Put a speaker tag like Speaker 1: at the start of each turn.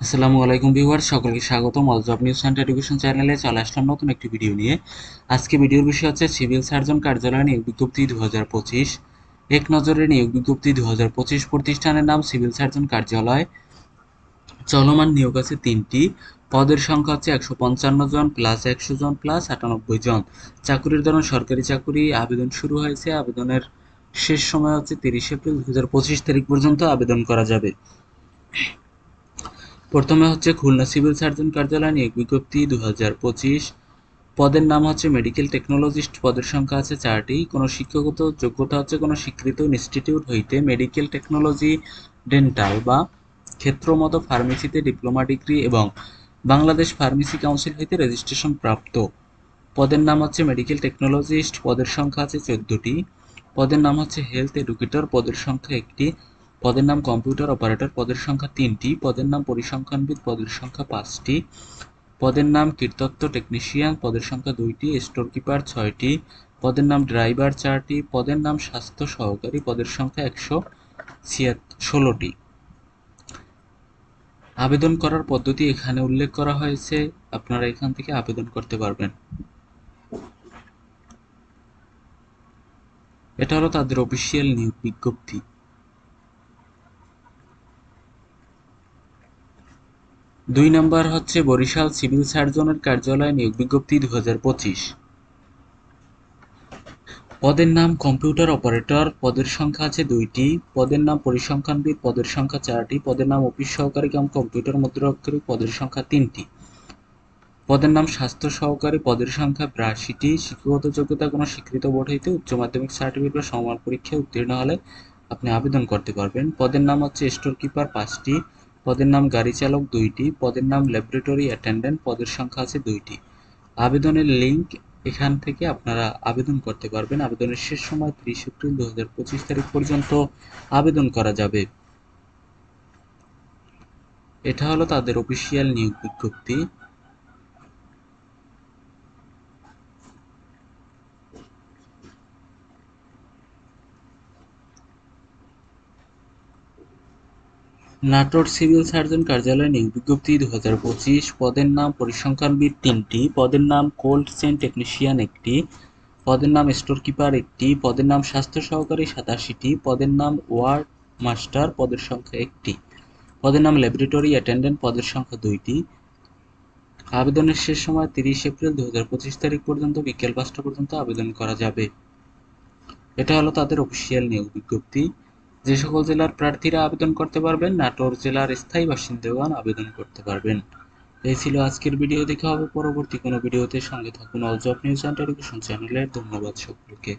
Speaker 1: আসসালামু আলাইকুম ভিউয়ার্স, সকলকে স্বাগতম all job news centre education চ্যানেলে। চলে আসলাম নতুন একটি ভিডিও নিয়ে। আজকে ভিডিওর বিষয় হচ্ছে সিভিল সার্জন কার্যালয় নিয়োগ বিজ্ঞপ্তি 2025। এক নজরে নিয়োগ বিজ্ঞপ্তি 2025। প্রতিষ্ঠানের নাম সিভিল সার্জন কার্যালয়। চলমান নিয়োগ আছে 3টি। পদের সংখ্যা হচ্ছে 155 জন প্লাস 100 জন প্লাস 98 জন। চাকুরির ধরন সরকারি চাকুরি। আবেদন শুরু হয়েছে, আবেদনের শেষ সময় হচ্ছে 30 এপ্রিল 2025 তারিখ পর্যন্ত আবেদন করা যাবে। প্রথমে হচ্ছে খুলনা সিভিল সার্জন কার্যালয় নিয়োগ বিজ্ঞপ্তি 2025। পদের নাম হচ্ছে মেডিকেল টেকনোলজিস্ট। পদের সংখ্যা আছে 4টি। কোনো শিক্ষাগত যোগ্যতা হচ্ছে কোনো স্বীকৃত ইনস্টিটিউট হইতে মেডিকেল টেকনোলজি, ডেন্টাল বা ক্ষেত্রমত ফার্মেসিতে ডিপ্লোমা ডিগ্রি এবং বাংলাদেশ ফার্মেসি কাউন্সিল হইতে রেজিস্ট্রেশন প্রাপ্ত। পদের নাম হচ্ছে মেডিকেল টেকনোলজিস্ট। পদের সংখ্যা আছে 14টি। পদের নাম হচ্ছে হেলথ এডুকেটর। পদের সংখ্যা 1টি। পদের নাম কম্পিউটার অপারেটর। পদের সংখ্যা 3টি। পদের নাম পরিসংখ্যানবিদ। পদের সংখ্যা 5টি। পদের নাম কীটতত্ত্ব টেকনিশিয়ান। পদের সংখ্যা 2টি। স্টোর কিপার 6টি। পদের নাম ড্রাইভার 4টি। পদের নাম স্বাস্থ্য সহকারী। পদের সংখ্যা 116টি। আবেদন করার পদ্ধতি এখানে উল্লেখ করা হয়েছে, আপনারা এখান থেকে আবেদন করতে পারবেন। এটা হলো তাদের অফিসিয়াল নিয়োগ বিজ্ঞপ্তি। 2 নাম্বার হচ্ছে বরিশাল সিভিল সার্জনের কার্যালয় নিয়োগ বিজ্ঞপ্তি 2025। পদের নাম কম্পিউটার অপারেটর। পদের সংখ্যা আছে 2টি। পদের নাম পরিসংখ্যানবিদ। পদের সংখ্যা 4টি। পদের নাম অফিস সহকারী কাম কম্পিউটার মুদ্রাক্ষরিক। পদের সংখ্যা 3টি। পদের নাম স্বাস্থ্য সহকারী। পদের সংখ্যা 82টি। শিক্ষাগত যোগ্যতা কোনো স্বীকৃত বোর্ড হইতে উচ্চ মাধ্যমিক সার্টিফিকেট বা সমমান পরীক্ষায় উত্তীর্ণ হলে আপনি আবেদন করতে পারবেন। পদের নাম হচ্ছে স্টোর কিপার 5টি। পদের নাম গাড়ি চালক 2টি। পদের নাম ল্যাবরেটরি অ্যাটেন্ডেন্ট। পদের সংখ্যা আছে 2টি। আবেদনের লিঙ্ক এখান থেকে আপনারা আবেদন করতে পারবেন। আবেদনের শেষ সময় 30 এপ্রিল 2025 তারিখ পর্যন্ত আবেদন করা যাবে। এটা হলো তাদের অফিসিয়াল নিয়োগ বিজ্ঞপ্তি। নাটোর সিভিল সার্জন কার্যালয় নিয়োগ বিজ্ঞপ্তি 2025। পদের নাম পরিসংখ্যানবিদ 3টি। পদের নাম কোল্ড চেইন টেকনিশিয়ান 1টি। পদের নাম স্টোর কিপার 1টি। পদের নাম স্বাস্থ্য সহকারী 87টি। পদের নাম ওয়ার্ড মাস্টার। পদের সংখ্যা 1টি। পদের নাম ল্যাবরেটরি অ্যাটেন্ডেন্ট। পদের সংখ্যা 2টি। আবেদনের শেষ সময় 30 এপ্রিল 2025 তারিখ পর্যন্ত বিকেল 5টা পর্যন্ত আবেদন করা যাবে। এটা হলো তাদের অফিসিয়াল নিয়োগ বিজ্ঞপ্তি। যে সকল জেলার প্রার্থীরা আবেদন করতে পারবেন, নাটোর জেলার স্থায়ী বাসিন্দাগণ আবেদন করতে পারবেন। এই ছিল আজকের ভিডিও। দেখা হবে পরবর্তী কোনো ভিডিওতে। সঙ্গে থাকুন all job news and education চ্যানেলের। ধন্যবাদ সকলকে।